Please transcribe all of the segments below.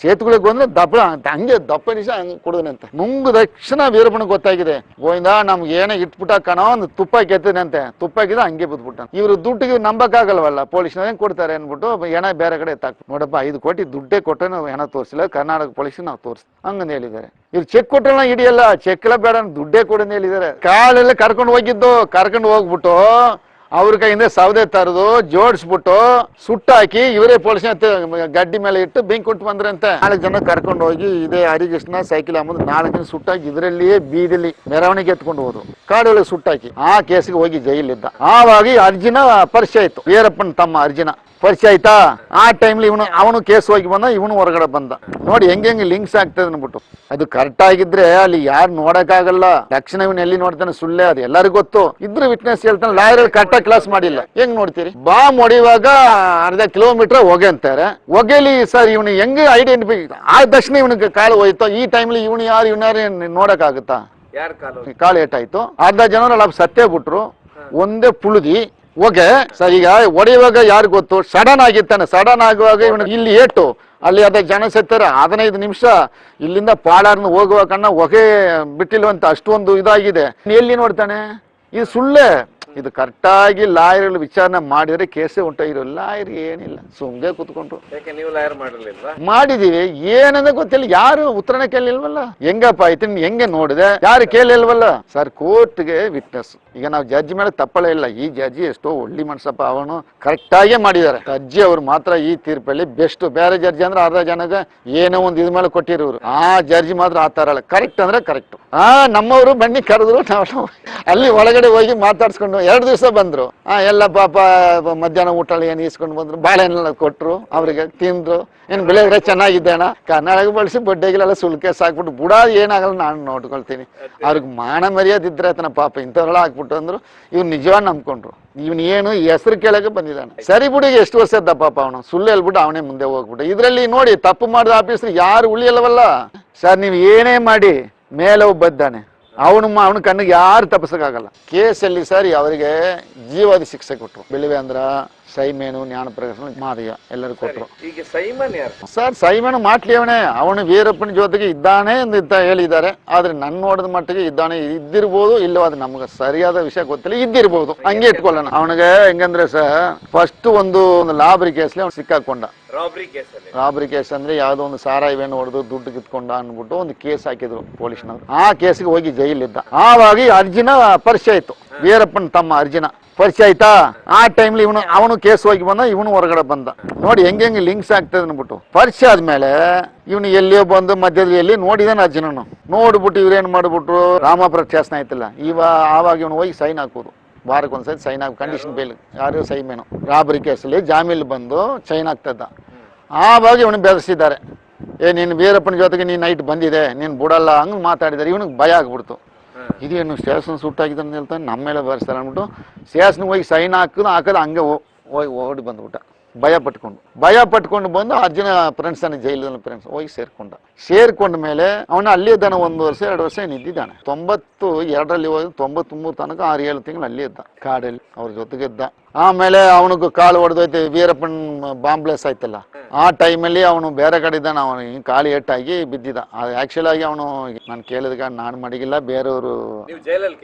ಸೇತುಗಳಿಗೆ ಬಂದ್ರೆ ದಪ್ಪ ಹಂಗೆ ದಪ್ಪ ನಿಮಿಷ ಹಂಗೆ ಕುಡಿದನಂತೆ. ನುಂಗ ತಕ್ಷಣ ವೀರಪ್ಪನಿಗೆ ಗೊತ್ತಾಗಿದೆ, ಗೋವಿಂದ ನಮ್ಗೆ ಏನೇ ಇಟ್ಬಿಟ್ಟ ಕಣೋ ಒಂದು ತುಪ್ಪ ಕೆತ್ತದಂತೆ. ತುಪ್ಪ ಹಾಕಿದ ಹಂಗೆ ಬಿದ್ಬಿಟ್ಟ. ಇವರು ದುಡ್ಡಿಗೆ ನಂಬಕ್ಕಾಗಲ್ವಲ್ಲ, ಪೊಲೀಸ್ನವ್ರು ಹೆಂಗ್ ಕೊಡ್ತಾರೆ ಅನ್ಬಿಟ್ಟು ಹೆಣ ಬೇರೆ ಕಡೆ ಎತ್ತಾಕ್ ನೋಡಪ್ಪ 5 ಕೋಟಿ ದುಡ್ಡೇ ಕೊಟ್ಟರೆ ನಾವು ಹೆಣ ತೋರಿಸಿಲ್ಲ, ಕರ್ನಾಟಕ ಪೊಲೀಸ್ ನಾವು ತೋರಿಸ್ ಹಂಗಂತ ಹೇಳಿದ್ದಾರೆ. ಇವ್ರು ಚೆಕ್ ಕೊಟ್ಟರೆ ಹಿಡಿಯಲ್ಲ, ಚೆಕ್ ಎಲ್ಲ ಬೇಡ ದುಡ್ಡೇ ಕೊಡಂತ ಹೇಳಿದ್ದಾರೆ. ಕಾಲೆಲ್ಲ ಕರ್ಕೊಂಡು ಹೋಗ್ಬಿಟ್ಟು ಅವ್ರ ಕೈಯಿಂದ ಸೌದೆ ತರದು ಜೋಡಿಸ್ಬಿಟ್ಟು ಸುಟ್ಟಾಕಿ ಇವರೇ ಪೊಲೀಸ್ ಗಡ್ಡಿ ಮೇಲೆ ಇಟ್ಟು ಬೆಂಕಿ ಕೊಟ್ಟು ಬಂದ್ರಂತೆ. 4 ಜನ ಕರ್ಕೊಂಡು ಹೋಗಿ ಇದೇ ಹರಿಕೃಷ್ಣ ಸೈಕಲ್ ಅಂಬುದು 4 ಜನ ಸುಟ್ಟಾಕಿ ಇದರಲ್ಲಿಯೇ ಬೀದಿಲಿ ಮೆರವಣಿಗೆ ಎತ್ಕೊಂಡು ಹೋದ್ರು. ಕಾಡೊಳಗೆ ಸುಟ್ಟಾಕಿ ಆ ಕೇಸಿಗೆ ಹೋಗಿ ಜೈಲಿದ್ದ. ಆವಾಗ ಅರ್ಜುನ ಪರಿಚಯ ಆಯ್ತು, ವೀರಪ್ಪನ ತಮ್ಮ ಅರ್ಜುನ ಪರಿಚಯ ಆಯ್ತಾ. ಆ ಟೈಮ್ಲಿ ಅವನು ಕೇಸ್ ಹೋಗಿ ಬಂದ, ಇವನು ಹೊರಗಡೆ ಬಂದ. ನೋಡಿ ಹೆಂಗೆ ಲಿಂಕ್ಸ್ ಆಗ್ತದೆ ಅನ್ಬಿಟ್ಟು. ಅದು ಕರೆಕ್ಟ್ ಆಗಿದ್ರೆ ಅಲ್ಲಿ ಯಾರು ನೋಡಕ್ಕಾಗಲ್ಲ. ತಕ್ಷಣ ಇವನ್ ಎಲ್ಲಿ ನೋಡ್ತಾನೆ ಸುಳ್ಳೆ, ಅದು ಎಲ್ಲರಿಗೂ ಗೊತ್ತು. ಇದ್ರ ವಿಟ್ನೆಸ್ ಹೇಳ್ತಾನೆ, ಲಾಯರ್ ಕರೆಕ್ಟಾಗಿ ಕ್ಲಾಸ್ ಮಾಡಿಲ್ಲ. ಹೆಂಗ್ ನೋಡ್ತೀರಿ? ಬಾಂಬ್ ಹೊಡಿಯುವಾಗ ಅರ್ಧ ಕಿಲೋಮೀಟರ್ ಹೊಗೆ ಅಂತಾರೆ. ಹೊಗೆಲಿ ಸರ್ ಇವನು ಹೆಂಗೆ ಐಡೆಂಟಿಫೈ ಆ ತಕ್ಷಣ ಇವನಿಗೆ ಕಾಲು ಹೋಯ್ತು. ಈ ಟೈಮ್ಲಿ ಇವನು ಯಾರು ನೋಡಕ್ ಆಗುತ್ತಾ? ಕಾಲು ಏಟಾಯ್ತು. ಅರ್ಧ ಜನರಲ್ಲಿ ಸತ್ತೇ ಬಿಟ್ರು. ಒಂದೇ ಪುಳುದಿ ಓಕೆ ಸರ್. ಈಗ ಹೊಡೆಯುವಾಗ ಯಾರು ಗೊತ್ತು? ಸಡನ್ ಆಗಿತ್ತಾನೆ. ಸಡನ್ ಆಗುವಾಗ ಇವನು ಇಲ್ಲಿ ಏಟು, ಅಲ್ಲಿ ಅದೇ ಜನ ಸತ್ತಾರೆ. 15 ನಿಮಿಷ ಇಲ್ಲಿಂದ ಪಾಳಾರ್ನ ಹೋಗುವ ಕಣ್ಣ ಹೊಗೆ ಬಿಟ್ಟಿಲ್ವಂತ, ಅಷ್ಟೊಂದು ಇದಾಗಿದೆ. ಎಲ್ಲಿ ನೋಡ್ತಾನೆ? ಇದು ಸುಳ್ಳೆ. ಇದು ಕರೆಕ್ಟಾಗಿ ಲಾಯರ್ ವಿಚಾರಣೆ ಮಾಡಿದ್ರೆ ಕೇಸೇ ಉಂಟಾಗಿರೋ. ಲಾಯರ್ ಏನಿಲ್ಲ, ಸುಮ್ಮನೆ ಕೂತ್ಕೊಂಡ್ರು. ಮಾಡಿದೀವಿ ಏನಂದ್ರೆ ಗೊತ್ತಿಲ್ಲ, ಯಾರು ಉತ್ತರನೇ ಕೇಳಿಲ್ವಲ್ಲ. ಹೆಂಗಪ್ಪ ಆಯ್ತು ಹೆಂಗೆ ನೋಡಿದೆ, ಯಾರು ಕೇಳಿಲ್ವಲ್ಲ ಸರ್. ಕೋರ್ಟ್ಗೆ ವಿಟ್ನೆಸ್. ಈಗ ನಾವು ಜಡ್ಜ್ ಮೇಲೆ ತಪ್ಪಳೇ ಇಲ್ಲ. ಈ ಜಡ್ಜಿ ಎಷ್ಟೋ ಒಳ್ಳೆ ಮನ್ಸಪ್ಪ, ಅವನು ಕರೆಕ್ಟಾಗೇ ಮಾಡಿದ್ದಾರೆ. ಜಡ್ಜಿ ಅವ್ರು ಮಾತ್ರ ಈ ತೀರ್ಪಲ್ಲಿ ಬೆಸ್ಟ್. ಬೇರೆ ಜಡ್ಜಿ ಅಂದ್ರೆ ಅರ್ಧ ಜನಗೆ ಏನೋ ಒಂದು ಇದ್ ಮೇಲೆ ಕೊಟ್ಟಿರೋರು. ಆ ಜಡ್ಜಿ ಮಾತ್ರ ಆ ತರ ಅಲ್ಲ, ಕರೆಕ್ಟ್ ಅಂದ್ರೆ ಕರೆಕ್ಟ್. ನಮ್ಮವರು ಬನ್ನಿ ಕರೆದ್ರು, ನಾವು ಅಲ್ಲಿ ಒಳಗಡೆ ಹೋಗಿ ಮಾತಾಡ್ಸ್ಕೊಂಡು 2 ದಿವಸ ಬಂದ್ರು. ಎಲ್ಲ ಪಾಪ ಮಧ್ಯಾಹ್ನ ಊಟ ಏನು ಇಸ್ಕೊಂಡು ಬಂದ್ರು, ಬಾಳೆಹಣ್ಣೆಲ್ಲ ಕೊಟ್ರು, ಅವ್ರಿಗೆ ತಿಂದ್ರು. ಏನ್ ಬೆಳೆದ್ರೆ ಚೆನ್ನಾಗಿದ್ದೇಣ, ಕರ್ನಾಟಕ ಬಳಸಿ ಬಡ್ಡೆಗೆಲ್ಲ ಸುಲ್ಕೆ ಸಾಕ್ಬಿಟ್ಟು ಬುಡ ಏನಾಗಲ್ಲ ನಾನು ನೋಡ್ಕೊಳ್ತೀನಿ. ಅವ್ರಿಗೆ ಮಾನ ಮರ್ಯಾದೆ ಇದ್ರೆ ಆತನ ಪಾಪ ಇಂಥವ್ರೆಲ್ಲ ಹಾಕ್ಬಿಟ್ಟು ಅಂದ್ರು. ಇವ್ರು ನಿಜವಾಗ್ ನಂಬ್ಕೊಂಡ್ರು. ಇವನ್ ಏನು ಹೆಸರು ಕೇಳಕ್ಕೆ ಬಂದಿದ್ದಾನೆ. ಸರಿ ಬಿಡಿಗೆ ಎಷ್ಟು ವರ್ಷ ಇದ್ದ ಪಾಪ ಅವನು, ಸುಳ್ಳು ಹೇಳ್ಬಿಟ್ಟು ಅವನೇ ಮುಂದೆ ಹೋಗ್ಬಿಟ್ಟು. ಇದ್ರಲ್ಲಿ ನೋಡಿ ತಪ್ಪು ಮಾಡಿದ ಆಫೀಸರ್ ಯಾರು ಉಳಿಯಲ್ಲವಲ್ಲ ಸರ್. ನೀವು ಏನೇ ಮಾಡಿ ಮೇಲೆ ಒಬ್ಬದ್ದಾನೆ, ಅವನ ಕಣ್ಣಿಗೆ ಯಾರು ತಪ್ಪಿಸಕ್ಕಾಗಲ್ಲ. ಕೇಸಲ್ಲಿ ಸರ್ ಅವರಿಗೆ ಜೀವಾದಿ ಶಿಕ್ಷೆ ಕೊಟ್ಟರು. ಬೆಳಿವೇಂದ್ರ, ಸೈಮೇನು, ಜ್ಞಾನಪ್ರಕಾಶ, ಮಾದಯ್ಯ ಎಲ್ಲರೂ ಕೊಟ್ಟರು. ಸರ್ ಸೈಮೇನು ಮಾಟ್ಲಿ ಅವನು ವೀರಪ್ಪನ ಜೊತೆಗೆ ಇದ್ದಾನೆ ಅಂತ ಹೇಳಿದ್ದಾರೆ. ಆದ್ರೆ ನನ್ನ ನೋಡಿದ ಮಟ್ಟಿಗೆ ಇದ್ದಾನೆ, ಇದ್ದಿರ್ಬೋದು ಇಲ್ಲೋ ಅದು ನಮ್ಗೆ ಸರಿಯಾದ ವಿಷಯ ಗೊತ್ತಿಲ್ಲ. ಇದ್ದಿರ್ಬೋದು, ಹಂಗೆ ಇಟ್ಕೊಳ್ಳೋಣ. ಅವನಿಗೆ ಹೆಂಗಂದ್ರೆ ಸರ್ ಫಸ್ಟ್ ಒಂದು ಲಾಬರಿ ಕೇಸ್ಲಿ ಅವ್ನು ಸಿಕ್ಕಾಕೊಂಡ. ರಾಬರಿ ಕೇಸ್ ಅಂದ್ರೆ ಯಾವ್ದೋ ಒಂದು ಸಾರಾಯಿವೇನು ಹೊಡೆದು ದುಡ್ಡು ಕಿತ್ಕೊಂಡ ಅನ್ಬಿಟ್ಟು ಒಂದು ಕೇಸ್ ಹಾಕಿದ್ರು ಪೊಲೀಸ್ನವ್ರು. ಆ ಕೇಸಿಗೆ ಹೋಗಿ ಜೈಲಿದ್ದ. ಆವಾಗ ಅರ್ಜುನ ಪರಿಚಯ ಆಯ್ತು, ವೀರಪ್ಪನ ತಮ್ಮ ಅರ್ಜುನ ಪರಿಚಯ ಆಯ್ತಾ. ಆ ಟೈಮ್ಲಿ ಅವನು ಕೇಸ್ ಹೋಗಿ ಬಂದ, ಇವನು ಹೊರಗಡೆ ಬಂದ. ನೋಡಿ ಹೆಂಗೆ ಲಿಂಕ್ಸ್ ಆಗ್ತದೆ ಅನ್ಬಿಟ್ಟು. ಪರಿಚಯ ಆದ್ಮೇಲೆ ಇವನು ಎಲ್ಲಿಯೋ ಬಂದು ಮಧ್ಯದಲ್ಲಿ ನೋಡಿದಾನೆ ಅರ್ಜುನನು. ನೋಡ್ಬಿಟ್ಟು ಇವ್ರೇನ್ ಮಾಡ್ಬಿಟ್ರು, ರಾಮಾಪುರ ಶಾಸನ ಆಯ್ತಲ್ಲ ಆವಾಗ ಇವನು ಹೋಗಿ ಸೈನ್ ಹಾಕೋದು. ವಾರಕ್ಕೊಂದ್ಸರಿ ಸೈನ್ ಹಾಕಿ ಕಂಡೀಷನ್ ಬೇಲ್. ಯಾರು ಸೈಮೇನು ರಾಬರಿ ಕೇಸಲ್ಲಿ ಜಾಮೀನು ಬಂದು ಸೈನ್ ಆಗ್ತದ. ಆವಾಗ ಇವನು ಬೆದರಿಸಿದ್ದಾರೆ, ನೀನು ವೀರಪ್ಪನ ಜೊತೆಗೆ ನೀನು ನೈಟ್ ಬಂದಿದೆ, ನೀನು ಬಿಡಲ್ಲ ಹಂಗೆ ಮಾತಾಡಿದ್ದಾರೆ. ಇವನಿಗೆ ಭಯ ಆಗ್ಬಿಡ್ತು. ಇದೇನು ಸ್ಟೇಷನ್ ಸುಟ್ಟಾಗಿದ್ದ ಅಂತ ಹೇಳ್ತಾನೆ, ನಮ್ಮ ಮೇಲೆ ಬರ್ಸ್ತಾರೆ ಅಂದ್ಬಿಟ್ಟು ಸ್ಟೇಷನ್ಗೆ ಹೋಗಿ ಸೈನ್ ಹಾಕೋದು ಹಂಗೆ ಓಡಿ ಬಂದ್ಬಿಟ್ಟ. ಭಯ ಪಟ್ಕೊಂಡು ಬಂದು ಅರ್ಜುನ ಫ್ರೆಂಡ್ಸ್ ಅನ್ನ ಜೈಲಲ್ಲಿ ಫ್ರೆಂಡ್ಸ್ ಹೋಗಿ ಸೇರ್ಕೊಂಡ ಮೇಲೆ ಅವನ ಅಲ್ಲಿ ಇದ್ದಾನೆ. 1 ವರ್ಷ 2 ವರ್ಷ ನಿಂತಿದ್ದಾನೆ. 92ರಲ್ಲಿ ಹೋಗಿ 93 ತನಕ 6-7 ತಿಂಗಳು ಅಲ್ಲಿ ಇದ್ದ, ಕಾಡಲ್ಲಿ ಅವ್ರ ಜೊತೆಗೆ ಇದ್ದ. ಆಮೇಲೆ ಅವನಿಗೆ ಕಾಲು ಹೊಡೆದೈತೆ, ವೀರಪ್ಪನ್ ಬಾಂಬ್ ಬ್ಲಾಸ್ಟ್ ಆಯ್ತಲ್ಲ, ಆ ಟೈಮಲ್ಲಿ ಅವನು ಬೇರೆ ಕಡೆ ಇದ್ದಾನೆ. ಅವನು ಕಾಲು ಏಟಾಗಿ ಬಿದ್ದಿದ್ದ. ಅದು ಆಕ್ಚುಲ್ ಆಗಿ ಅವನು ನಾನು ಕೇಳಿದಾಗ ನಾನು ಮಡಗಿಲ್ಲ, ಬೇರೆಯವರು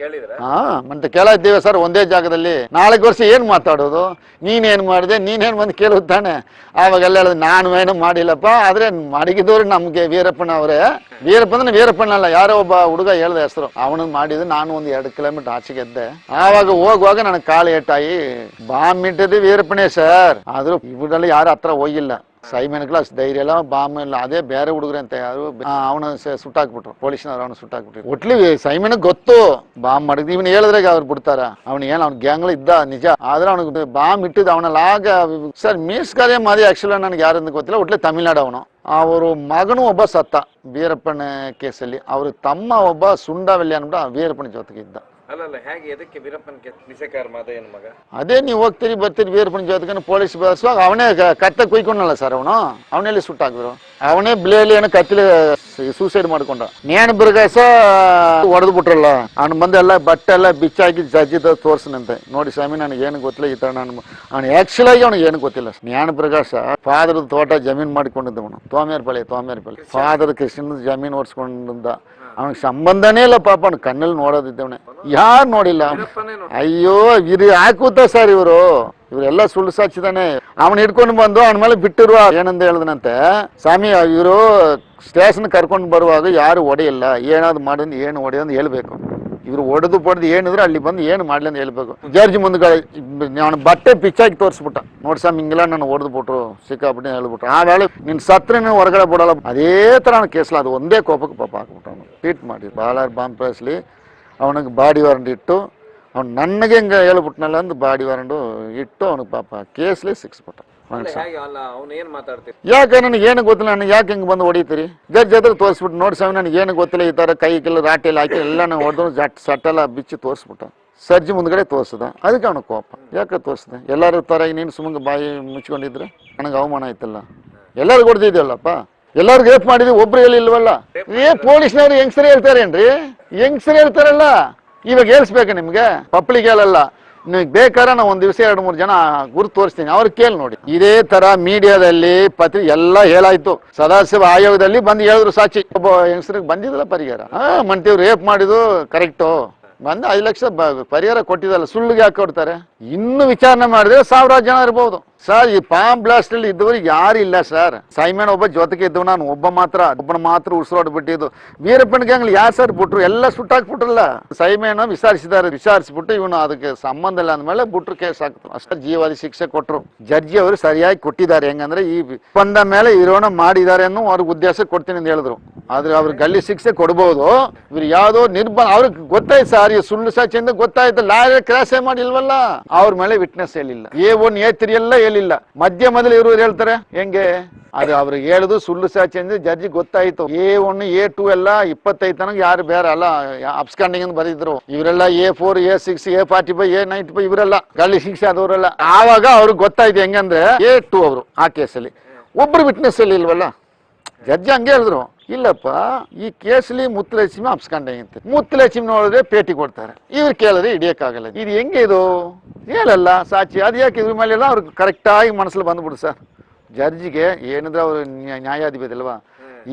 ಮತ್ತೆ ಕೇಳಿದ್ದೀವಿ ಸರ್ ಒಂದೇ ಜಾಗದಲ್ಲಿ 4 ವರ್ಷ ಏನ್ ಮಾತಾಡೋದು, ನೀನೇನ್ ಮಾಡಿದೆ, ನೀನೇನ್ ಬಂದು ಕೇಳುತ್ತಾನೆ. ಆವಾಗೆಲ್ಲ ಹೇಳಿದ್ ನಾನು ಏನು ಮಾಡಿಲ್ಲಪ್ಪ, ಆದ್ರೆ ಮಡಗಿದವ್ರು ನಮ್ಗೆ ವೀರಪ್ಪನ ಅವರೇ. ವೀರಪ್ಪನ ಅಲ್ಲ, ಯಾರೋ ಒಬ್ಬ ಹುಡುಗ ಹೇಳ್ದ ಹೆಸರು, ಅವನು ಮಾಡಿದ್ದು. ನಾನು ಒಂದು 2 ಕಿಲೋಮೀಟರ್ ಆಚೆಗೆ ಇದ್ದೆ. ಆವಾಗ ಹೋಗುವಾಗ ನನಗೆ ಕಾಲು ಏಟಾಗಿ ಬಾಂಬ್ ಇಟ್ಟದ್ದು ವೀರಪ್ಪನೇ ಸರ್. ಆದ್ರೂ ಇವರಲ್ಲಿ ಯಾರು ಹತ್ರ ಹೋಗಿಲ್ಲ. ಸೈಮನ್ ಕ್ಲಾಸ್ ಧೈರ್ಯ ಎಲ್ಲ, ಬಾಂಬ್ ಇಲ್ಲ. ಅದೇ ಬೇರೆ ಹುಡುಗ್ರಂತೆ ಯಾರು ಅವನು ಸುಟ್ಟಾಕ್ಬಿಟ್ರು, ಪೊಲೀಸ್ನವ್ರು ಅವನು ಸುಟ್ಟಾಕ್ಬಿಟ್ರು. ಒಟ್ಲಿ ಸೈಮನ್ ಗೊತ್ತು ಬಾಂಬ್ ಮಾಡಿದ್. ಇವನ್ ಹೇಳಿದ್ರೆ ಅವ್ರು ಬಿಡ್ತಾರ? ಅವ್ನು ಏನ್ ಅವ್ನ ಗ್ಯಾಂಗ್ಲ ಇದ್ದ ನಿಜ, ಆದ್ರೆ ಅವ್ನಿಗೆ ಬಾಂಬ್ ಇಟ್ಟಿದ್ದು ಅವನಲ್ಲಿ. ಆಗ ಸರ್ ಮೀನ್ಸ್ ಕಾರ್ಯ ಮಾದಿ ಆಕ್ಚುಲಿ ನನಗೆ ಯಾರಂತ ಗೊತ್ತಿಲ್ಲ. ಒಟ್ಲಿ ತಮಿಳ್ನಾಡು ಅವನು. ಅವರು ಮಗನು ಒಬ್ಬ ಸತ್ತ ವೀರಪ್ಪನ ಕೇಸಲ್ಲಿ. ಅವ್ರ ತಮ್ಮ ಒಬ್ಬ ಸುಂಡಾವೆಲ್ಲಿ ಅನ್ಬಿಟ್ಟು ವೀರಪ್ಪನ ಜೊತೆಗೆ ಇದ್ದ. ಅಲ್ಲ ಹೇಗೆ ಎದಕ್ಕೆ ವೀರಪ್ಪನ ನಿಸೆಕಾರ ಮಾದ ಏನು ಮಗ? ಅದೇ ನೀವು ಹೋಗ್ತೀರಿ ಬರ್ತೀರಿ ವೀರಪ್ಪನ ಜೊತೆಗೆ ಪೊಲೀಸ್ ಬಸ್ಸುವಾಗ ಅವನೇ ಕತ್ತೆ ಕುಯ್ಕೊಂಡಲ್ಲ ಸರ್ ಅವನಲ್ಲಿ ಸುಟ್ಟಾಕಿದ್ರು. ಅವನೇ ಬ್ಲೇಲಿ ಏನೋ ಕತ್ತಿಲಿ ಸೂಸೈಡ್ ಮಾಡ್ಕೊಂಡ. ನೇಣು ಬಿರುಗಾಸ ಹೊಡೆದು ಬಿಟ್ರಲ್ಲ ಅವ್ನ ಬಂದೆಲ್ಲ ಬಟ್ಟೆ ಎಲ್ಲ ಬಿಚ್ಚಾಕಿ ಜಜ್ಜಿದ ತೋರ್ಸನಂತೆ. ನೋಡಿ ಸ್ವಾಮಿ ನನಗೆ ಏನು ಗೊತ್ತಿಲ್ಲ ಈ ತರ ಅವ್ನು ಆಕ್ಚುಲ್ ಆಗಿ ಅವ್ನಿಗೆ ಏನು ಗೊತ್ತಿಲ್ಲ. ನೇಣು ಬಿರುಗಾಸ ಫಾದರ್ ತೋಟ ಜಮೀನ್ ಮಾಡಿಕೊಂಡಿದ್ದವನು ತೋಮೇರ್ಪಳ್ಳಿ ಫಾದರ್ ಕೃಷ್ಣನ ಜಮೀನ್ ಓಡಿಸ್ಕೊಂಡಿದ್ದ. ಅವನಿಗೆ ಸಂಬಂಧನೇ ಇಲ್ಲ ಪಾಪ. ಅವ್ನು ಕಣ್ಣಲ್ಲಿ ನೋಡೋದಿದ್ದವನೇ, ಯಾರು ನೋಡಿಲ್ಲ. ಅಯ್ಯೋ ಇದು ಹಾಕುತ್ತ ಸರ್ ಇವರೆಲ್ಲ ಸುಳ್ಳು ಸಾಚಿದಾನೆ. ಅವನ್ ಹಿಡ್ಕೊಂಡು ಬಂದು ಅವನ ಮೇಲೆ ಬಿಟ್ಟಿರುವ ಏನಂತ ಹೇಳಿದನಂತೆ, ಸ್ವಾಮಿ ಇವರು ಸ್ಟೇಷನ್ ಕರ್ಕೊಂಡು ಬರುವಾಗ ಯಾರು ಹೊಡೆಯಿಲ್ಲ, ಏನಾದ್ರು ಮಾಡಿದ್ ಏನು ಹೊಡೆಯೋದು ಹೇಳ್ಬೇಕು. ಇವ್ರು ಹೊಡೆದು ಏನಿದ್ರು ಅಲ್ಲಿ ಬಂದು ಏನು ಮಾಡ್ಲಿ ಅಂತ ಹೇಳ್ಬೇಕು. ಜಡ್ಜ್ ಮುಂದ್ಗಡೆ ಅವನ ಬಟ್ಟೆ ಪಿಚ್ಚಾಕಿ ತೋರಿಸ್ಬಿಟ್ಟ. ನೋಡಿ ಸ್ವಾಮಿ ಹಿಂಗೆಲ್ಲ ನಾನು ಹೊಡೆದು ಬಿಟ್ರು ಸಿಕ್ಕಾಬಿಟ್ಟು ಹೇಳ್ಬಿಟ್ರು. ಆಮೇಲೆ ನಿನ್ ಸತ್ರ ನೀನು ಹೊರಗಡೆ ಬಿಡಲ್ಲ. ಅದೇ ತರ ಅವ್ನ ಕೇಸಲ್ಲ. ಅದು ಒಂದೇ ಕೋಪಕ್ಕೆ ಪಾಪ ಹಾಕ್ಬಿಟ್ಟು ಅವನು ಟ್ರೀಟ್ ಮಾಡಿ ಬಾಲಾರ್ ಬಾಂಬ್ ಪ್ಲೇಸ್ಲಿ ಅವನಿಗೆ ಬಾಡಿ ವಾರಂಟ್ ಇಟ್ಟು ಅವ್ನು ನನಗೆ ಹಿಂಗೆ ಹೇಳ್ಬಿಟ್ನಲ್ಲ ಅಂದು ಬಾಡಿ ವಾರಂಟು ಇಟ್ಟು ಅವನಿಗೆ ಪಾಪ ಕೇಸ್ಲಿ ಸಿಕ್ಸ್ಬಿಟ್ಟ. ಯಾಕೆ ನನಗೆ ಏನು ಗೊತ್ತಿಲ್ಲ, ನನಗೆ ಯಾಕೆ ಹಿಂಗೆ ಬಂದು ಹೊಡಿತೀರಿ? ಜಡ್ಜ್ ಹತ್ರ ತೋರಿಸ್ಬಿಟ್ಟು ನೋಡಿ ಸ್ವಾಮಿ ನನಗೆ ಏನು ಗೊತ್ತಿಲ್ಲ, ಈ ಥರ ಕೈ ಕೆಲ್ಲ ರಾಟಿಯಲ್ಲಿ ಹಾಕಿ ಎಲ್ಲ ನಾನು ಹೊಡೆದು ಸಟ್ಟೆಲ್ಲ ಬಿಚ್ಚಿ ತೋರಿಸ್ಬಿಟ್ಟ. ಸರ್ಜಿ ಮುಂದ್ಗಡೆ ತೋರಿಸ್ದ. ಅದಕ್ಕೆ ಅವನ ಕೋಪ. ಯಾಕೆ ತೋರಿಸ್ದೆ? ಎಲ್ಲರೂ ಥರ ನೀನು ಸುಮ್ಮನೆ ಬಾಯಿ ಮುಚ್ಕೊಂಡಿದ್ರೆ ನನಗೆ ಅವಮಾನ ಆಯ್ತಲ್ಲ. ಎಲ್ಲರಿಗೂ ಹೊಡೆದಿದ್ಯಲ್ಲಪ್ಪ, ಎಲ್ಲರಿಗೂ ರೇಪ್ ಮಾಡಿದ್ವಿ, ಒಬ್ರು ಹೇಳಿಲ್ವಲ್ಲ. ಪೊಲೀಸ್ನವ್ರು ಹೆಂಗ್ಸರಿ ಹೇಳ್ತಾರೇನ್ರಿ? ಹೆಂಗ್ಸರಿ ಹೇಳ್ತಾರಲ್ಲ. ಇವಾಗ ಹೇಳ್ಸ್ಬೇಕು ನಿಮ್ಗೆ, ಪಬ್ಲಿಕ್ ಹೇಳಲ್ಲ. ನಿಮಗೆ ಬೇಕಾದ್ರೆ ನಾವು ಒಂದ್ ದಿವಸ 2-3 ಜನ ಗುರುತು ತೋರಿಸ್ತೀನಿ, ಅವ್ರು ಕೇಳಿ ನೋಡಿ. ಇದೇ ತರ ಮೀಡಿಯಾದಲ್ಲಿ ಎಲ್ಲ ಹೇಳಾಯ್ತು. ಸದಾಶಿವ ಆಯೋಗದಲ್ಲಿ ಬಂದು ಹೇಳಿದ್ರು ಸಾಕ್ಷಿ. ಒಬ್ಬ ಹೆಂಗಸರಿಗೆ ಬಂದಿದ್ದಲ್ಲ ಪರಿಹಾರ. ಮಂಟಿವ್ರು ರೇಪ್ ಮಾಡಿದ್ದು ಕರೆಕ್ಟು, ಬಂದು 5 ಲಕ್ಷ ಪರಿಹಾರ ಕೊಟ್ಟಿದ್ದಲ್ಲ. ಸುಳ್ಳಿಗೆ ಯಾಕೆ ಕೊಡ್ತಾರೆ? ಇನ್ನು ವಿಚಾರಣೆ ಮಾಡಿದ್ರೆ 1000 ಜನ ಇರ್ಬೋದು ಸರ್. ಈ ಬಾಂಬ್ ಬ್ಲಾಸ್ಟ್ ಅಲ್ಲಿ ಇದ್ದವ್ರಿಗೆ ಯಾರು ಇಲ್ಲ ಸರ್. ಸೈಮನ್ ಒಬ್ಬ ಜೊತೆಗೆ ಇದ್ದವ್, ನಾನು ಒಬ್ಬನ ಮಾತ್ರ ಉಸಿರೋಡ್ಬಿಟ್ಟಿದ್ದು. ವೀರಪ್ಪನ ಗ್ಯಾಂಗ್ ಯಾರು ಸರ್ ಬಿಟ್ರು? ಎಲ್ಲ ಸುಟ್ಟಾಕ್ಬಿಟ್ರಲ್ಲ. ಸೈಮನ್ ವಿಚಾರಿಸ್ಬಿಟ್ಟು ಇವನು ಅದಕ್ಕೆ ಸಂಬಂಧ ಇಲ್ಲ ಅಂದ್ಮೇಲೆ ಬಿಟ್ರು, ಕೇಸ್ ಹಾಕ್ತು ಅಷ್ಟೇ. ಜೀವಾದಿ ಶಿಕ್ಷೆ ಕೊಟ್ರು. ಜಡ್ಜಿ ಅವರು ಸರಿಯಾಗಿ ಕೊಟ್ಟಿದ್ದಾರೆ. ಹೆಂಗಂದ್ರೆ ಈ ಬಂದ ಮೇಲೆ ಇರೋಣ ಮಾಡಿದ್ದಾರೆ ಅನ್ನೋ ಅವ್ರಿಗೆ ಉದ್ದೇಶ ಕೊಡ್ತೀನಿ ಅಂತ ಹೇಳಿದ್ರು. ಆದ್ರೆ ಅವ್ರಿಗೆ ಗಲ್ಲಿ ಶಿಕ್ಷೆ ಕೊಡ್ಬೋದು. ಇವ್ರು ಯಾವ್ದೋ ನಿರ್ಬಂಧ ಅವ್ರಿಗೆ ಗೊತ್ತಾಯ್ತು ಸರ್. ಈ ಸುಳ್ಳು ಸಾಕ್ಷಿಯಿಂದ ಗೊತ್ತಾಯ್ತು. ಲಾಯರ್ ಕ್ರಾಸೇ ಮಾಡಿಲ್ವಲ್ಲ, ಅವ್ರ ಮೇಲೆ ವಿಟ್ನೆಸ್ ಹೇಳಿಲ್ಲ. A1 A3 ಎಲ್ಲ ಹೇಳಿಲ್ಲ. ಮಧ್ಯಮದಲ್ಲಿ ಇವರು ಹೇಳ್ತಾರೆ ಹೆಂಗೆ? ಅದು ಅವ್ರಿಗೆ ಹೇಳುದು ಸುಳ್ಳು ಸಾಕ್ಷಿ ಅಂದ್ರೆ ಜಡ್ಜಿ ಗೊತ್ತಾಯ್ತು. A1 A2 ಎಲ್ಲ 25 ತನಕ ಯಾರು ಬೇರೆ ಅಲ್ಲ ಅಬ್ಸ್ಕಾಂಡಿಂಗ್ ಅಂತ ಬರೀದ್ರು. ಇವರೆಲ್ಲ A4 A6 A45 A95 ಇವರೆಲ್ಲ ಗಲ್ಲಿ ಶಿಕ್ಷೆ ಆದವರೆಲ್ಲ. ಆವಾಗ ಅವ್ರಿಗೆ ಗೊತ್ತಾಯ್ತು. ಹೆಂಗಂದ್ರೆ A2 ಅವರು ಆ ಕೇಸಲ್ಲಿ ಒಬ್ರು ವಿಟ್ನೆಸ್ ಅಲ್ಲಿ ಇಲ್ವಲ್ಲ. ಜಡ್ಜಿ ಹಂಗೆ ಹೇಳಿದ್ರು, ಇಲ್ಲಪ್ಪ ಈ ಕೇಸಲ್ಲಿ ಮುತ್ತುಲಕ್ಷ್ಮಿ ಅಪ್ಸ್ಕೊಂಡಂಗೆ ಅಂತ. ಮುತ್ತುಲಕ್ಷ್ಮಿ ನೋಡಿದ್ರೆ ಪೇಟಿ ಕೊಡ್ತಾರೆ, ಇವ್ರು ಕೇಳಿದ್ರೆ ಹಿಡಿಯಕ್ಕಾಗಲ್ಲ. ಇದು ಹೆಂಗೆ? ಇದು ಹೇಳಲ್ಲ ಸಾಕ್ಷಿ. ಅದು ಯಾಕೆ ಇದ್ರ ಮೇಲೆಲ್ಲ ಅವ್ರಿಗೆ ಕರೆಕ್ಟಾಗಿ ಮನಸ್ಸಲ್ಲಿ ಬಂದ್ಬಿಡು ಸರ್. ಜಡ್ಜಿಗೆ ಏನಿದ್ರೆ ಅವರು ನ್ಯಾಯಾಧಿಪತಿ ಅಲ್ವಾ,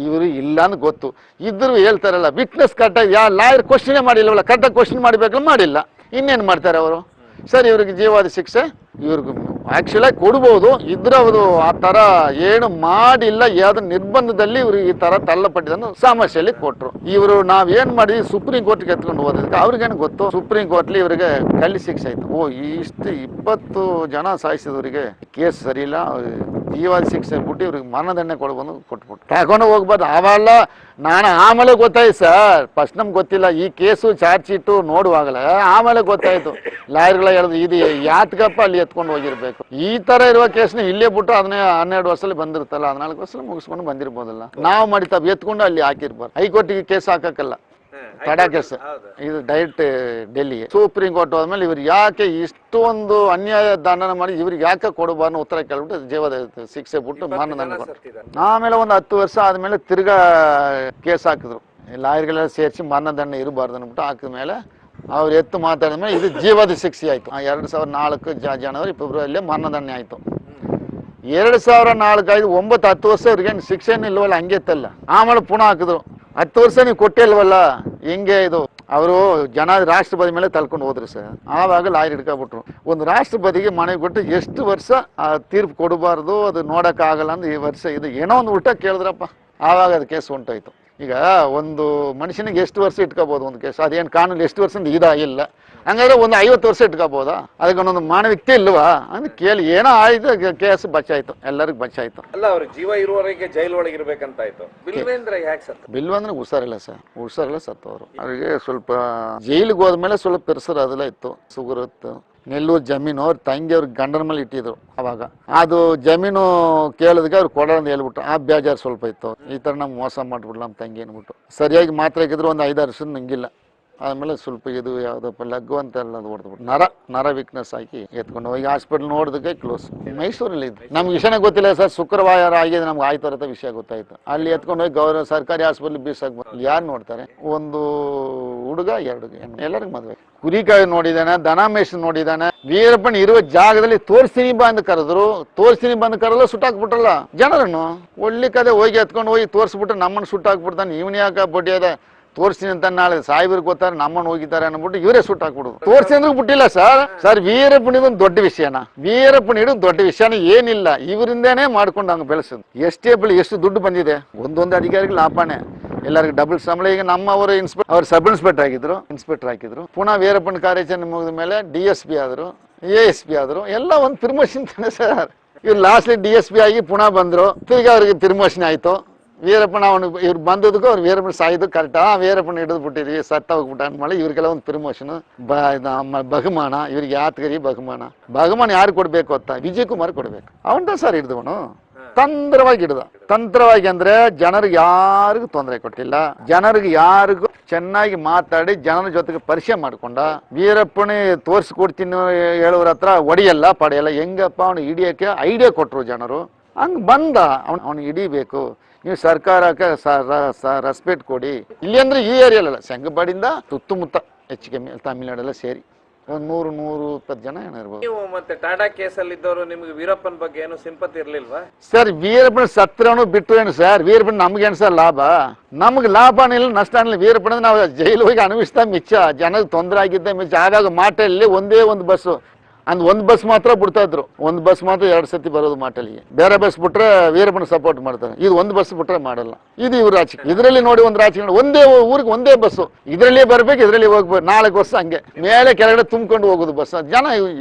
ಇವರು ಇಲ್ಲ ಅಂತ ಗೊತ್ತು. ಇದ್ರು ಹೇಳ್ತಾರಲ್ಲ ವಿಟ್ನೆಸ್ ಕರೆಕ್ಟಾಗಿ ಲಾಯರ್ ಕ್ವಶನೇ ಮಾಡಿಲ್ವಲ್ಲ, ಕರೆಕ್ಟಾಗಿ ಕ್ವಶನ್ ಮಾಡಬೇಕಲ್ಲ, ಮಾಡಿಲ್ಲ. ಇನ್ನೇನು ಮಾಡ್ತಾರೆ ಅವರು? ಸರ್ ಇವ್ರಿಗೆ ಜೀವಾದಿ ಶಿಕ್ಷೆ ಇವ್ರಿಗೆ ಆಕ್ಚುಲಾಗಿ ಕೊಡ್ಬೋದು. ಇದ್ರವರು ಆ ತರ ಏನು ಮಾಡಿಲ್ಲ. ಯಾವ್ದು ನಿರ್ಬಂಧದಲ್ಲಿ ಇವ್ರು ಈ ತರ ತಳ್ಳಪಟ್ಟಿದ್ದನ್ನು ಸಮಸ್ಯೆಯಲ್ಲಿ ಕೊಟ್ರು. ಇವರು ನಾವೇನ್ ಮಾಡಿದ್ವಿ ಸುಪ್ರೀಂ ಕೋರ್ಟ್ಗೆ ಎತ್ಕೊಂಡು ಹೋದಕ್ಕೆ ಅವ್ರಿಗೇನು ಗೊತ್ತು. ಸುಪ್ರೀಂ ಕೋರ್ಟ್ಲಿ ಇವರಿಗೆ ಗಲ್ಲಿ ಶಿಕ್ಷೆ ಆಯ್ತು. ಇಷ್ಟು 20 ಜನ ಸಾಯಿಸಿದವರಿಗೆ ಕೇಸ್ ಸರಿ ಇಲ್ಲ, ಜೀವಾದಿ ಶಿಕ್ಷೆ ಬಿಟ್ಟು ಇವ್ರಿಗೆ ಮರಣದಂಡನೆ ಕೊಡ್ಬೋದು ಕೊಟ್ಬಿಟ್ಟು ತಗೊಂಡು ಹೋಗ್ಬಾರ್ದು. ಅವೆಲ್ಲ ನಾನು ಆಮೇಲೆ ಗೊತ್ತಾಯ್ತು ಸರ್. ಫಸ್ಟ್ ನಮ್ಗೆ ಗೊತ್ತಿಲ್ಲ. ಈ ಕೇಸು ಚಾರ್ಜ್ ಶೀಟು ನೋಡುವಾಗಲೇ ಆಮೇಲೆ ಗೊತ್ತಾಯ್ತು. ಲಾಯರ್ಗಳ ಹೇಳಿದ್ರು ಇದು ಯಾತ್ಗಪ್ಪ ಅಲ್ಲಿ ಎತ್ಕೊಂಡು ಹೋಗಿರ್ಬೇಕು. ಈ ತರ ಇರುವ ಕೇಸ್ನ ಇಲ್ಲೇ ಬಿಟ್ಟು ಅದನ್ನೇ 12 ವರ್ಷದಲ್ಲಿ ಬಂದಿರ್ತಲ್ಲ, 14 ವರ್ಷ ಮುಗಿಸ್ಕೊಂಡು ಬಂದಿರ್ಬೋದಲ್ಲ. ನಾವು ಮಾಡಿ ಎತ್ಕೊಂಡು ಅಲ್ಲಿ ಹಾಕಿರ್ಬಾರ್ದು. ಹೈಕೋರ್ಟಿಗೆ ಕೇಸ್ ಹಾಕಕ್ಕಲ್ಲ, ತಡ ಕೇಸ್. ಇದು ಡೈರೆಕ್ಟ್ ಡೆಲ್ಲಿಗೆ. ಸುಪ್ರೀಂ ಕೋರ್ಟ್ ಹೋದ್ಮೇಲೆ ಇವ್ರು ಯಾಕೆ ಇಷ್ಟೊಂದು ಅನ್ಯಾಯ ದಂಡನೆ ಮಾಡಿ ಇವ್ರಿಗೆ ಯಾಕೆ ಕೊಡಬಾರ್ದು ಉತ್ತರ ಕೇಳ್ಬಿಟ್ಟು ಜೀವದ ಶಿಕ್ಷೆ ಬಿಟ್ಟು ಮರಣದಂಡ. ಆಮೇಲೆ ಒಂದು 10 ವರ್ಷ ಆದ್ಮೇಲೆ ತಿರ್ಗಾ ಕೇಸ್ ಹಾಕಿದ್ರು. ಲಾಯರ್ಗಳೆಲ್ಲ ಸೇರಿಸಿ ಮರಣದಂಡ ಇರಬಾರ್ದು ಅಂದ್ಬಿಟ್ಟು ಹಾಕಿದ್ಮೇಲೆ ಅವ್ರು ಎತ್ತು ಮಾತಾಡಿದ್ಮೇಲೆ ಇದು ಜೀವಾದಿ ಶಿಕ್ಷೆ ಆಯ್ತು. 2004 ಜನವರಿ ಫೆಬ್ರವರಿಯಲ್ಲಿ ಮರಣದಂಡನೆ ಆಯ್ತು. 2004 ಆಯ್ತು. 9-10 ವರ್ಷ ಅವ್ರಿಗೇನು ಶಿಕ್ಷೆನೂ ಇಲ್ವಲ್ಲ, ಹಂಗೆ ಇತ್ತಲ್ಲ. ಆಮೇಲೆ ಪುನಃ ಹಾಕಿದ್ರು. 10 ವರ್ಷ ನೀವು ಕೊಟ್ಟೇ ಇಲ್ವಲ್ಲ, ಹೆಂಗೆ ಇದು? ಅವರು ಜನ ರಾಷ್ಟ್ರಪತಿ ಮೇಲೆ ತಳ್ಕೊಂಡು ಹೋದ್ರು ಸರ್. ಆವಾಗ ಲಾಯರ್ ಹಿಡ್ಕೊಬಿಟ್ರು. ಒಂದು ರಾಷ್ಟ್ರಪತಿಗೆ ಮನೆಗೆ ಕೊಟ್ಟು ಎಷ್ಟು ವರ್ಷ ತೀರ್ಪು ಕೊಡಬಾರ್ದು, ಅದು ನೋಡೋಕ್ಕಾಗಲ್ಲ ಅಂದ್ರೆ ಈ ವರ್ಷ ಇದು ಏನೋ ಒಂದು ಊಟ ಕೇಳಿದ್ರಪ್ಪ. ಆವಾಗ ಅದು ಕೇಸ್ ಹೊಂಟೋಯ್ತು. ಈಗ ಒಂದು ಮನುಷ್ಯನಿಗೆ ಎಷ್ಟು ವರ್ಷ ಇಟ್ಕೋಬಹುದು ಒಂದು ಕೇಸ್? ಅದೇನು ಕಾನೂನು ಎಷ್ಟು ವರ್ಷ ಇಲ್ಲ. ಹಂಗಾದ್ರೆ ಒಂದು 50 ವರ್ಷ ಇಟ್ಕೋಬಹುದಾ? ಅದಕ್ಕೆ ಒಂದೊಂದು ಮಾನವಿಕತೆ ಇಲ್ವಾ ಅಂದ್ರೆ ಕೇಳಿ ಏನೋ ಆಯ್ತು, ಕೇಸ್ ಬಚ್ಚಾಯ್ತು, ಎಲ್ಲರಿಗೂ ಬಚ್ಚಾಯ್ತು. ಅಲ್ಲ ಅವ್ರ ಜೀವ ಇರುವವರೆಗೆ ಜೈಲ್ ಒಳಗೆ ಇರ್ಬೇಕಂತಾಯ್ತು. ಬಿಲ್ವೇಂದ್ರ ಯಾಕೆ ಸತ್ತು? ಬಿಲ್ವೇಂದ್ರ ಹುಷಾರಿಲ್ಲ ಸರ್, ಹುಷಾರಿಲ್ಲ ಸತ್ತವರು. ಅವ್ರಿಗೆ ಸ್ವಲ್ಪ ಜೈಲಿಗೆ ಹೋದ್ಮೇಲೆ ಸ್ವಲ್ಪ ಪ್ರೆಷರ್ ಅದೆಲ್ಲ ಇತ್ತು, ಶುಗರ್ ಇತ್ತು. ನೆಲ್ಲೂರು ಜಮೀನು ಅವ್ರ ತಂಗಿ ಅವ್ರಿಗೆ ಗಂಡನ ಮೇಲೆ ಇಟ್ಟಿದ್ರು. ಅವಾಗ ಅದು ಜಮೀನು ಕೇಳಿದಕ್ಕೆ ಅವ್ರು ಕೊಡ ಅಂತ ಹೇಳ್ಬಿಟ್ಟು ಆ ಬೇಜಾರು ಸ್ವಲ್ಪ ಇತ್ತು. ಈ ತರ ನಮ್ಗೆ ಮೋಸ ಮಾಡ್ಬಿಡ್ಲ ನಮ್ಮ ತಂಗಿ ಅನ್ಬಿಟ್ಟು. ಸರಿಯಾಗಿ ಮಾತ್ರ ಹಾಕಿದ್ರು ಒಂದು 5-6 ವರ್ಷ ನಂಗಿಲ್ಲ. ಆಮೇಲೆ ಸ್ವಲ್ಪ ಇದು ಯಾವ್ದಪ್ಪ ಲಗ್ಗು ಅಂತ ಎಲ್ಲ ಹೊಡೆದ್ಬಿಟ್ಟು ನರ ವೀಕ್ನೆಸ್ ಹಾಕಿ ಎತ್ಕೊಂಡು ಹೋಗಿ ಹಾಸ್ಪಿಟಲ್ ನೋಡಿದಕ್ಕೆ ಕ್ಲೋಸ್. ಮೈಸೂರಲ್ಲಿ ಇದು ನಮ್ಗೆ ವಿಷಯನೇ ಗೊತ್ತಿಲ್ಲ ಸರ್. ಶುಕ್ರವಾರ ಆಗಿದೆ ನಮ್ಗೆ ಆಯ್ತಾರ ವಿಷಯ ಗೊತ್ತಾಯ್ತು. ಅಲ್ಲಿ ಎತ್ಕೊಂಡು ಹೋಗಿ ಸರ್ಕಾರಿ ಹಾಸ್ಪಿಟಲ್ ಬೀಸಾಕ್ ಯಾರು ನೋಡ್ತಾರೆ? ಒಂದು ಹುಡುಗ 2 ಹೆಣ್ಣು ಎಲ್ಲರಿಗೂ ಮದುವೆ. ಕುರಿಕಾಯಿ ನೋಡಿದಾನೆ, ದನ ಮೇಷ್ ನೋಡಿದಾನೆ. ವೀರಪ್ಪನ್ ಇರುವ ಜಾಗದಲ್ಲಿ ತೋರಿಸ್ತೀನಿ ಬಂದು ಕರೆದ್ರು ಸುಟ್ಟಾಕ್ಬಿಟ್ರಲ್ಲ ಜನರನ್ನು. ಒಳ್ಳೆ ಕದೆ ಹೋಗಿ ಎತ್ಕೊಂಡು ಹೋಗಿ ತೋರಿಸ್ಬಿಟ್ಟು ನಮ್ಮನ್ನು ಸುಟ್ಟಾಕ್ಬಿಡ್ತಾನೆ. ಇವನ್ ಯಾಕೆ ಬಡ್ಡಿ ಅದ ತೋರಿಸ್ತೀನಿ ಅಂತ ನಾಳೆ ಸಾಯಿಬ್ರಿಗೆ ಗೊತ್ತಾರೆ ನಮ್ಮನ್ನು ಹೋಗಿದ್ದಾರೆ ಅನ್ಬಿಟ್ಟು ಇವರೇ ಸುಟ್ಟಾಕ್ಬಿಡುದು. ತೋರಿಸಿ ಅಂದ್ರೆ ಬಿಟ್ಟಿಲ್ಲ ಸರ್ ವೀರಪ್ಪನ ದೊಡ್ಡ ವಿಷಯನ, ದೊಡ್ಡ ವಿಷಯನ ಏನಿಲ್ಲ. ಇವರಿಂದೇನೆ ಮಾಡ್ಕೊಂಡು ಹಂಗೆ ಬೆಳೆಸೋದು. ಎಷ್ಟು ದುಡ್ಡು ಬಂದಿದೆ ಒಂದೊಂದು ಅಧಿಕಾರಿಗಳು ಲಾಭಾನೆ. ಎಲ್ಲರಿಗೂ ಡಬಲ್ ಸಂಬಳ. ಈಗ ನಮ್ಮವರು ಅವ್ರು ಸಬ್ ಇನ್ಸ್ಪೆಕ್ಟರ್ ಹಾಕಿದ್ರು. ಪುನಃ ವೀರಪ್ಪನ ಕಾರ್ಯಾಚರಣೆ ಮುಗಿದ ಮೇಲೆ DSP ಆದ್ರು, ASP ಆದ್ರು. ಎಲ್ಲ ಒಂದು ಪ್ರಮೋಷನ್ ತಾನೆ ಸರ್. ಇವ್ರು ಲಾಸ್ಟ್ಲಿ DSP ಆಗಿ ಪುನಃ ಬಂದ್ರು. ತಿರ್ಗಿ ಅವ್ರಿಗೆ ಪ್ರಮೋಷನ್ ಆಯ್ತು. ವೀರಪ್ಪನ ಇವ್ರು ಬಂದದಕ್ಕೂ ಅವ್ರು ವೀರಪ್ಪನ ಸಾಯ್ದು ಕರೆಕ್ಟಾ. ವೀರಪ್ಪನ ಹಿಡಿದು ಬಿಟ್ಟಿದ್ವಿ, ಸತ್ತ ಹೋಗ್ಬಿಟ್ಟ ಅಂದ್ಮೇಲೆ ಇವ್ರಿಗೆಲ್ಲ ಒಂದು ಪ್ರಮೋಷನ್, ಬಹುಮಾನ. ಇವ್ರಿಗೆ ಯಾತಗಿರಿ ಬಹುಮಾನ ಯಾರು ಕೊಡ್ಬೇಕು ಅಂತ ವಿಜಯ್ ಕುಮಾರ್ ಕೊಡ್ಬೇಕು. ಅವನ್ದ ಸರ್ ಹಿಡಿದವನು ತಂತ್ರವಾಗಿ ಅಂದ್ರೆ ಜನರಿಗೆ ಯಾರಿಗೂ ತೊಂದರೆ ಕೊಟ್ಟಿಲ್ಲ. ಜನರಿಗೆ ಯಾರಿಗೂ ಚೆನ್ನಾಗಿ ಮಾತಾಡಿ ಜನರ ಜೊತೆಗೆ ಪರಿಚಯ ಮಾಡ್ಕೊಂಡ. ವೀರಪ್ಪನೇ ತೋರಿಸ್ಕೊಡ್ತೀನಿ ಹೇಳೋರ ಹತ್ರ ಒಡೆಯಲ್ಲ ಪಡೆಯಲ್ಲ. ಹೆಂಗಪ್ಪ ಅವನು ಹಿಡಿಯಕ್ಕೆ ಐಡಿಯಾ ಕೊಟ್ರು ಜನರು. ಹಂಗ್ ಬಂದ ಅವನು ಹಿಡಿಬೇಕು. ನೀವು ಸರ್ಕಾರಕ್ಕೆ ರೆಸ್ಪೆಕ್ಟ್ ಕೊಡಿ. ಇಲ್ಲಿ ಅಂದ್ರೆ ಈ ಏರಿಯಲ್ಲ, ಸಂಗಪಾಡಿಂದ ಸುತ್ತಮುತ್ತ ಹೆಚ್ಚು ಕಮ್ಮಿ ತಮಿಳ್ನಾಡೆಲ್ಲ ಸೇರಿ ಒಂದು 100-120 ಜನ ಏನೋ ಇರ್ಬೋದು. ನೀವು ಮತ್ತೆ ಟಾಟಾ ಕೇಸಲ್ಲಿ ಇದ್ದವರು ನಿಮ್ಗೆ ವೀರಪ್ಪನ ಬಗ್ಗೆ ಏನು ಸಿಂಪತಿ ಇರ್ಲಿಲ್ವಾ ಸರ್? ವೀರಪ್ಪನ ಸತ್ರನು ಬಿಟ್ಟು ಏನು ಸರ್? ವೀರಪ್ಪನ ನಮ್ಗೇನು ಸರ್ ಲಾಭ? ನಮ್ಗೆ ಲಾಭ ಇಲ್ಲ, ನಷ್ಟ ಇಲ್ಲ. ವೀರಪ್ಪನ ನಾವು ಜೈಲು ಹೋಗಿ ಅನುಭವಿಸ್ತಾ ಮಿಚ್ಚ, ಜನಕ್ಕೆ ತೊಂದರೆ ಆಗಿದ್ದ ಮಿಚ್ಚ. ಆಗಾಗ ಮಾಟಲ್ಲಿ ಒಂದೇ ಒಂದು ಬಸ್ಸು, ಒಂದು ಬಸ್ ಮಾತ್ರ ಬಿಡ್ತಾ ಇದ್ರು. ಒಂದು ಬಸ್ ಮಾತ್ರ 2 ಸತಿ ಬರೋದು ಮಾಟಲ್ಲಿಗೆ. ಬೇರೆ ಬಸ್ ಬಿಟ್ರೆ ವೀರಪ್ಪನ ಸಪೋರ್ಟ್ ಮಾಡ್ತಾರೆ. ಇದು ಒಂದು ಬಸ್ ಬಿಟ್ರೆ ಮಾಡಲ್ಲ. ಇದು ಇವ್ರು ರಾಜಕೀಯ. ಇದರಲ್ಲಿ ನೋಡಿ ಒಂದು ರಾಜಕೀಯ, ಒಂದೇ ಊರಿಗೆ ಒಂದೇ ಬಸ್ಸು. ಇದರಲ್ಲಿ ಬರ್ಬೇಕು, ಇದರಲ್ಲಿ ಹೋಗ್ಬೇಕು. 4 ಬಸ್ ಹಂಗೆ ಮೇಲೆ ಕೆಳಗಡೆ ತುಂಬ್ಕೊಂಡು ಹೋಗೋದು ಬಸ್. ಜನ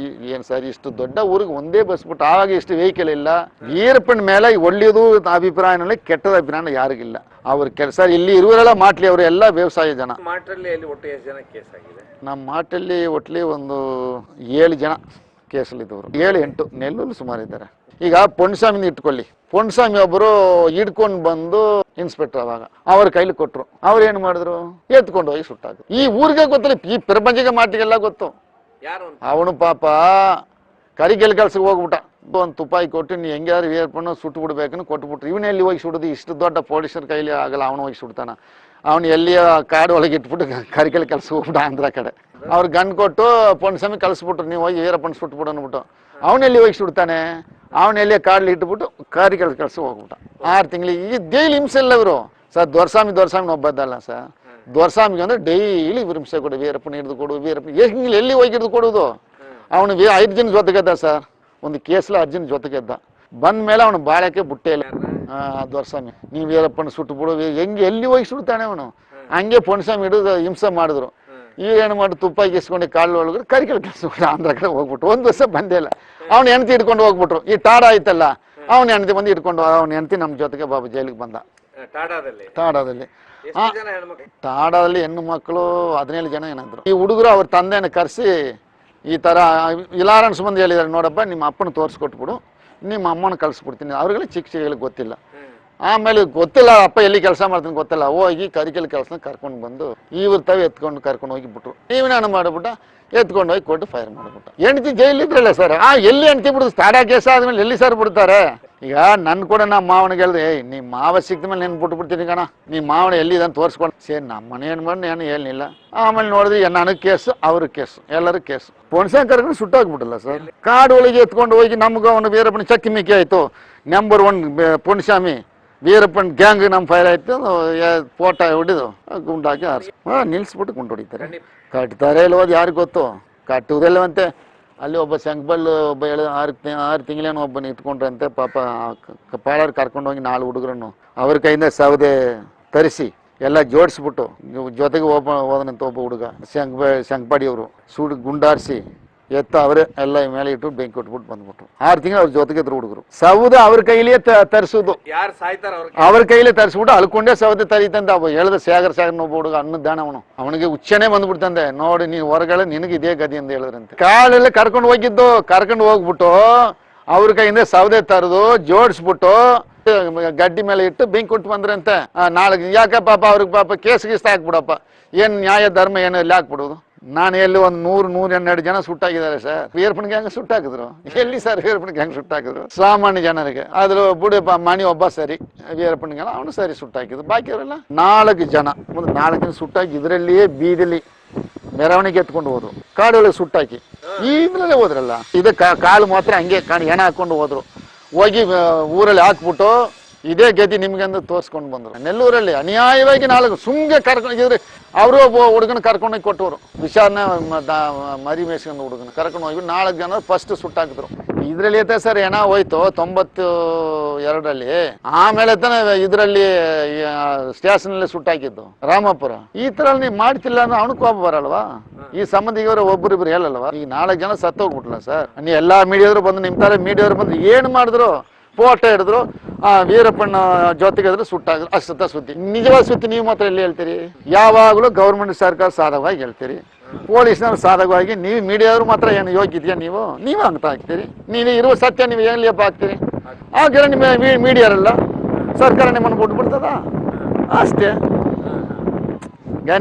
ಏನ್ ಸರ್ ಇಷ್ಟು ದೊಡ್ಡ ಊರಿಗೆ ಒಂದೇ ಬಸ್ ಬಿಟ್ಟು ಆವಾಗ ಇಷ್ಟು ವೆಹಿಕಲ್ ಇಲ್ಲ. ವೀರಪ್ಪನ ಮೇಲೆ ಒಳ್ಳೆಯದು ಅಭಿಪ್ರಾಯನಲ್ಲಿ ಕೆಟ್ಟದ ಅಭಿಪ್ರಾಯ ಯಾರಿಗಿಲ್ಲ. ಅವ್ರ ಕೆಲಸ ಇಲ್ಲಿ ಇರುವರೆಲ್ಲ ಮಾಟ್ಲಿ ಅವರು ಎಲ್ಲ ವ್ಯವಸಾಯ ಜನ. ಮಾಟಲ್ಲಿ ಒಟ್ಟು ಎಷ್ಟು ಜನ ಕೇಸ್ ಆಗಿದೆ? ನಮ್ಮ ಮಾಟಲ್ಲಿ ಒಟ್ಲಿ ಒಂದು 7 ಜನ ಕೇಸಲ್ಲಿದ್ದವರು. 7-8 ನೆಲ್ಲೂರು ಸುಮಾರು ಇದ್ದಾರೆ. ಈಗ ಪೊನ್ಸ್ವಾಮಿನ ಇಟ್ಕೊಳ್ಳಿ. ಪೊನ್ಸ್ವಾಮಿ ಒಬ್ಬರು ಹಿಡ್ಕೊಂಡು ಬಂದು ಇನ್ಸ್ಪೆಕ್ಟರ್ ಅವಾಗ ಅವ್ರ ಕೈಲಿ ಕೊಟ್ರು. ಅವ್ರು ಏನು ಮಾಡಿದ್ರು? ಎತ್ಕೊಂಡು ಹೋಗಿ ಸುಟ್ಟಾದ್ರು. ಈ ಊರಿಗೆ ಗೊತ್ತಿಲ್ಲ, ಈ ಪ್ರಪಂಚಕ್ಕೆ ಮಾಟಿಗೆಲ್ಲ ಗೊತ್ತು. ಅವನು ಪಾಪ ಕರಿಗೆಲ್ ಕೆಲ್ಸಕ್ಕೆ ಹೋಗ್ಬಿಟ್ಟ. ಒಂದು ತುಪಾಯಿ ಕೊಟ್ಟು ನೀ ಹೆಂಗಾದ್ರು ವೀರಪ್ಪನ ಸುಟ್ಟು ಬಿಡ್ಬೇಕನ್ನು ಕೊಟ್ಬಿಟ್ರು. ಇವನೆಲ್ಲಿ ಹೋಗಿ ಸುಡುದು? ಇಷ್ಟು ದೊಡ್ಡ ಪೊಲೀಸರ ಕೈಲಿ ಆಗಲ್ಲ. ಅವನು ಹೋಗಿ ಸುಡ್ತಾನ. ಅವನು ಎಲ್ಲಿಯ ಕಾಡು ಒಳಗೆ ಇಟ್ಬಿಟ್ಟು ಕರಿಕೆಲ್ ಕೆಲ್ಸ ಹೋಗ್ಬಿಟ್ಟ ಆಂಧ್ರ ಕಡೆ. ಅವ್ರು ಗನ್ ಕೊಟ್ಟು ಪೊನ್ಸ್ವಾಮಿ ಕಳಿಸ್ಬಿಟ್ರು, ನೀವು ಹೋಗಿ ವೀರಪ್ಪನ ಸುಟ್ಬಿಡು ಅಂದ್ಬಿಟ್ಟು. ಅವನೆಲ್ಲಿ ಹೋಗಿ ಸುಡ್ತಾನೆ? ಅವನೆಲ್ಲಿ ಕಾಡ್ಲಿ ಇಟ್ಬಿಟ್ಟು ಕರಿಕೆಲ್ ಕೆಲ್ಸ ಹೋಗ್ಬಿಟ್ಟ. 6 ತಿಂಗಳಿಗೆ. ಈ ಡೈಲಿ ಹಿಂಸೆ ಇಲ್ಲ ಇವರು ಸರ್. ದೊರಸ್ವಾಮಿ ಒಬ್ಬದ್ದಲ್ಲ ಸರ್. ದೊರಸ್ವಾಮಿಗೆ ಅಂದ್ರೆ ಡೈಲಿ ಹಿಂಸೆ ಕೊಡು. ವೀರಪ್ಪನ ಹಿಡಿದು ಕೊಡು, ವೀರಪ್ಪನ ಎಲ್ಲಿ ಹೋಗಿ ಹಿಡಿದು ಕೊಡುವುದು? ಅವನು 5 ಜನ ಜೊತೆಗೆದ್ದ ಸರ್. ಒಂದು ಕೇಸ್ಲ 10 ಜನ ಜೊತೆಗೆದ್ದ. ಬಂದ ಮೇಲೆ ಅವನು ಬಾಳಕ್ಕೆ ಬುಟ್ಟೆ ಇಲ್ಲ. ದೊರಸ್ವಾಮಿ ನೀವು ವೀರಪ್ಪನ ಸುಟ್ಟು ಬಿಡು. ಹೆಂಗೆ ಎಲ್ಲಿ ಹೋಗಿ ಸುಡ್ತಾನೆ ಅವನು? ಹಂಗೆ ಪೊನ್ಸ್ವಾಮಿ ಹಿಡಿದು ಹಿಂಸೆ ಮಾಡಿದ್ರು. ಈಗ ಏನು ಮಾಡಿ ತುಪ್ಪ ಇಸ್ಕೊಂಡು ಕಾಳು ಒಳಗಡೆ ಕರಿಕೆಲ್ ಕೆಲಸ ಆಂಧ್ರ ಕಡೆ ಹೋಗ್ಬಿಟ್ಟು 1 ವರ್ಷ ಬಂದೇ ಇಲ್ಲ. ಅವ್ನ ಹೆಂಡತಿ ಹಿಡ್ಕೊಂಡು ಹೋಗ್ಬಿಟ್ರು. ಈ ಟಾಡ ಆಯ್ತಲ್ಲ, ಅವ್ನ ಹೆಂಡತಿ ಬಂದು ಇಟ್ಕೊಂಡು ಅವ್ನ ಹೆಂಡತಿ ನಮ್ಮ ಜೊತೆಗೆ ಬಾಬು ಜೈಲಿಗೆ ಬಂದ. ಟಾಡಾದಲ್ಲಿ ಹೆಣ್ಣು ಮಕ್ಕಳು 17 ಜನ ಏನಾದ್ರು. ಈ ಹುಡುಗರು ಅವ್ರ ತಂದೆನ ಕರೆಸಿ ಈ ತರ ಇಲಾರನ್ಸ್ ಬಂದು ಹೇಳಿದಾರೆ, ನೋಡಪ್ಪ ನಿಮ್ಮ ಅಪ್ಪನ ತೋರಿಸ್ಕೊಟ್ಬಿಡು, ನಿಮ್ಮ ಅಮ್ಮನ ಕಳ್ಸಿಬಿಡ್ತೀನಿ. ಅವ್ರಿಗೆಲ್ಲ ಚಿಕ್ಕ ಗೊತ್ತಿಲ್ಲ. ಆಮೇಲೆ ಗೊತ್ತಿಲ್ಲ ಅಪ್ಪ ಎಲ್ಲಿ ಕೆಲಸ ಮಾಡ್ತೀನಿ ಗೊತ್ತಿಲ್ಲ. ಹೋಗಿ ಕರಿಕೆಲ್ ಕೆಲಸ ಕರ್ಕೊಂಡು ಬಂದು ಇವ್ರ ತಾವು ಎತ್ಕೊಂಡು ಕರ್ಕೊಂಡು ಹೋಗಿ ಬಿಟ್ರು. ನೀವೇನು ಮಾಡ್ಬಿಟ್ಟ? ಎತ್ಕೊಂಡು ಹೋಗಿ ಕೊಟ್ಟು ಫೈರ್ ಮಾಡ್ಬಿಟ್ಟ. ಹೆಂಡತಿ ಜೈಲಿದ್ರಲ್ಲ ಸರ್. ಎಲ್ಲಿ ಹೆಂಡತಿ ಬಿಡುದು? ಸ್ಟಾರ್ಟ್ ಕೇಸ ಆದ್ಮೇಲೆ ಎಲ್ಲಿ ಸರ್ ಬಿಡ್ತಾರೆ? ಈಗ ನನ್ ಕೂಡ ನಮ್ಮ ಮಾವನಿಗೆ ಹೇಳ್ದೆ, ನಿಮ್ಮ ಮಾವ ಸಿಕ್ತ ಮೇಲೆ ನೆನ್ ಬಿಟ್ಬಿಡ್ತೀನಿ ಕಣ, ನಿಮ್ಮ ಮಾವನ ಎಲ್ಲಿದಂತ ತೋರಿಸ್ಕೊಂಡು. ಸೇರಿ ನಮ್ಮ ಮನೆ ಏನು ಮಾಡಿ ಏನು ಹೇಳಿಲ್ಲ. ಆಮೇಲೆ ನೋಡಿದ್ರಿ ನನಗೆ ಕೇಸು, ಅವ್ರಿಗೆ ಕೇಸು, ಎಲ್ಲರೂ ಕೇಸು. ಪೊನ್ಸ್ವಾಮಿ ಕರ್ಕೊಂಡು ಸುಟ್ಟೋಗ್ಬಿಟ್ಟಲ್ಲ ಸರ್. ಕಾಡು ಒಳಗೆ ಎತ್ಕೊಂಡು ಹೋಗಿ ನಮ್ಗೆ ಅವನು ವೀರಪ್ಪನ ಚಕ್ಕಿ ಮಿಕ್ಕಿ ಆಯ್ತು. ನಂಬರ್ 1 ಪೊನ್ಸ್ವಾಮಿ ವೀರಪ್ಪನ್ ಗ್ಯಾಂಗ್ ನಮ್ಮ ಫೈರ್ ಆಯ್ತು. ಫೋಟೋ ಹೊಡಿದು ಗುಂಡಾಕಿ ನಿಲ್ಸ್ಬಿಟ್ಟು ಗುಂಡು ಹೊಡಿತಾರೆ. ಕಟ್ತಾರೆ ಇಲ್ಲೋದು ಯಾರಿಗೆ ಗೊತ್ತು? ಕಟ್ಟುವುದಿಲ್ಲವಂತೆ. ಅಲ್ಲಿ ಒಬ್ಬ ಸಂಕಬಲ್ ಒಬ್ಬ 6 ತಿಂಗಳೇನೋ ಒಬ್ಬನ ಇಟ್ಕೊಂಡ್ರಂತೆ. ಪಾಪ ಪಾಳರ್ ಕರ್ಕೊಂಡು ಹೋಗಿ 4 ಹುಡುಗರನ್ನು ಅವ್ರ ಕೈಯಿಂದ ಸೌದೆ ತರಿಸಿ ಎಲ್ಲ ಜೋಡಿಸ್ಬಿಟ್ಟು ಜೊತೆಗೆ ಹೋದನಂತ ಒಬ್ಬ ಹುಡುಗ ಸಂಕಪಾಡಿಯವರು ಗುಂಡಾರಿಸಿ ಎತ್ತ ಅವರೇ ಎಲ್ಲ ಮೇಲೆ ಇಟ್ಟು ಬೆಂಕಿ ಕೊಟ್ಬಿಟ್ಟು ಬಂದ್ಬಿಟ್ರು. 6 ತಿಂಗಳು ಅವ್ರ ಜೊತೆಗೆ ಇದ್ರು ಹುಡುಗರು. ಸೌದೆ ಅವ್ರ ಕೈಲಿಯೇ ತರಿಸುದು, ಅವ್ರ ಕೈಲೇ ತರಿಸ್ಬಿಟ್ಟು ಅಲ್ಕೊಂಡೇ ಸೌದೆ ತರೀತಂತೆ. ಅವ ಹೇಳ್ದ ಸಾಗರ್ ಒಬ್ಬ ಹುಡುಗ ಅನ್ನದಾನ ಅವನಿಗೆ ಹುಚ್ಚನೇ ಬಂದ್ಬಿಡ್ತಂದೆ. ನೋಡಿ ನೀನ್ ಹೊರಗಡೆ ನಿನಗೆ ಇದೇ ಗದಿ ಅಂತ ಹೇಳಿದ್ರಂತೆ. ಕಾಲೆಲ್ಲ ಕರ್ಕೊಂಡು ಹೋಗ್ಬಿಟ್ಟು ಅವ್ರ ಕೈಯಿಂದ ಸೌದೆ ತರದು ಜೋಡಿಸ್ಬಿಟ್ಟು ಇಟ್ಟು ಗಡ್ಡಿ ಮೇಲೆ ಇಟ್ಟು ಬೆಂಕಿ ಕೊಟ್ಟು ಬಂದ್ರಂತೆ ನಾಳೆ ಯಾಕೆ ಪಾಪ ಅವ್ರಿಗೆ ಪಾಪ ಕೇಸ್ ಗೀಸ್ ಹಾಕ್ಬಿಡಪ್ಪ, ಏನ್ ನ್ಯಾಯ ಧರ್ಮ ಏನು ಎಲ್ಲಿ ಹಾಕ್ಬಿಡೋದು. ನಾನು ಎಲ್ಲಿ ಒಂದು 100-112 ಜನ ಸುಟ್ಟಾಗಿದ್ದಾರೆ ಸರ್. ವೀರಪ್ಪನಿಗೆ ಹೆಂಗೆ ಸುಟ್ಟಾಕಿದ್ರು? ಎಲ್ಲಿ ಸರ್ ವೀರಪ್ಪನಿಗೆ ಹೆಂಗೆ ಸುಟ್ಟಾಕಿದ್ರು? ಸಾಮಾನ್ಯ ಜನರಿಗೆ ಆದ್ರೂ ಬುಡಪ್ಪ ಮಣಿ ಒಬ್ಬ ಸರಿ, ವೀರಪ್ಪನಿಗೆ ಅವನು ಸರಿ ಸುಟ್ಟಾಕಿದ್ರು. ಬಾಕಿ ಅವರೆಲ್ಲ 4 ಜನ 4 ಜನ ಸುಟ್ಟಾಕಿ ಇದರಲ್ಲಿಯೇ ಬೀದಿಲಿ ಮೆರವಣಿಗೆ ಎತ್ಕೊಂಡು ಹೋದ್ರು, ಕಾಡೊಳಗೆ ಸುಟ್ಟಾಕಿ ಈಗಲೇ ಹೋದ್ರಲ್ಲ. ಇದು ಕಾಲು ಮಾತ್ರ ಹಂಗೆ ಹೆಣ ಹಾಕೊಂಡು ಹೋದ್ರು. ಹೋಗಿ ಊರಲ್ಲಿ ಹಾಕ್ಬಿಟ್ಟು ಇದೇ ಗತಿ ನಿಮ್ಗೆಂದು ತೋರಿಸ್ಕೊಂಡು ಬಂದ್ರು. ನೆಲ್ಲೂರಲ್ಲಿ ಅನ್ಯಾಯವಾಗಿ 4 ಸುಮ್ಗೆ ಕರ್ಕೊಂಡಿದ್ರೆ ಅವರು ಒಬ್ಬ ಹುಡುಗನ ಕರ್ಕೊಂಡೋಗಿ ಕೊಟ್ಟವರು, ವಿಷಾನ ಮರಿ ಮೇಸ್ಕೊಂಡು ಹುಡುಗನ ಕರ್ಕೊಂಡು ಹೋಗಿ 4 ಜನ ಫಸ್ಟ್ ಸುಟ್ಟಾಕಿದ್ರು. ಇದ್ರಲ್ಲಿ ಐತೆ ಸರ್ ಹೆಣ ಹೋಯ್ತು 92ರಲ್ಲಿ. ಆಮೇಲೆ ತಾನೆ ಇದರಲ್ಲಿ ಸ್ಟೇಷನ್ ಅಲ್ಲಿ ಸುಟ್ಟಾಕಿದ್ದು ರಾಮಪುರ. ಈ ತರ ನೀವು ಮಾಡ್ತಿಲ್ಲ ಅಂದ್ರೆ ಅವನು ಕೋಪ ಬರಲ್ವಾ? ಈ ಸಂಬಂಧಿಗರು ಒಬ್ಬರಿಬ್ರು ಹೇಳಲ್ವಾ? ಈಗ 4 ಜನ ಸತ್ತೋಗ್ಬಿಟ್ಲ ಸರ್. ನೀವು ಎಲ್ಲಾ ಮೀಡಿಯಾದ್ರು ಬಂದು ನಿಮ್ ತರ ಮೀಡಿಯಾದ್ರು ಬಂದು ಏನ್ ಮಾಡಿದ್ರು, ಫೋಟೋ ಹಿಡಿದ್ರು, ವೀರಪ್ಪನ ಜೊತೆಗೆ ಸುಟ್ಟಾದ್ರು, ಅಷ್ಟತ್ತ ಸುದ್ದಿ. ನಿಜವಾದ ಸುದ್ದಿ ನೀವು ಮಾತ್ರ ಎಲ್ಲಿ ಹೇಳ್ತೀರಿ? ಯಾವಾಗಲೂ ಗೌರ್ಮೆಂಟ್ ಸರ್ಕಾರ ಸಾಧಕವಾಗಿ ಹೇಳ್ತೀರಿ, ಪೊಲೀಸ್ನವ್ರು ಸಾಧಕವಾಗಿ. ನೀವು ಮೀಡಿಯಾದ್ರು ಮಾತ್ರ ಏನು ಯೋಗ್ಯ ನೀವು ಅಂತ ಹಾಕ್ತೀರಿ. ನೀವು ಇರುವ ಸತ್ಯ ನೀವು ಎಲ್ಲಿಯಪ್ಪ ಹಾಕ್ತೀರಿ? ಆಗಿರೋ ನಿಮ್ಮ ಮೀಡಿಯಾರಲ್ಲ, ಸರ್ಕಾರ ನಿಮ್ಮನ್ನು ಬಿಟ್ಬಿಡ್ತದ ಅಷ್ಟೇ.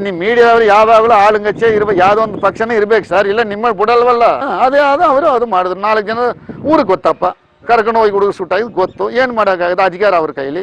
ನಿಮ್ಮ ಮೀಡಿಯಾವ್ರು ಯಾವಾಗಲೂ ಆಳುಂಗಚ್ಚೆ ಇರ್ಬೇಕು, ಯಾವುದೋ ಒಂದು ಪಕ್ಷನೇ ಇರ್ಬೇಕು ಸರ್, ಇಲ್ಲ ನಿಮ್ಮ ಬಿಡಲ್ವಲ್ಲ. ಅದೇ ಅವರು ಅದು ಮಾಡಿದ್ರು. 4 ಜನ ಊರಿಗೆ ಗೊತ್ತಪ್ಪ, ಕರ್ಕೊಂಡು ಹೋಗಿ ಹುಡುಗ ಸುಟ್ಟಾಗಿ ಗೊತ್ತು, ಏನು ಮಾಡೋಕ್ಕಾಗದು, ಅಧಿಕಾರ ಅವ್ರ ಕೈಲಿ.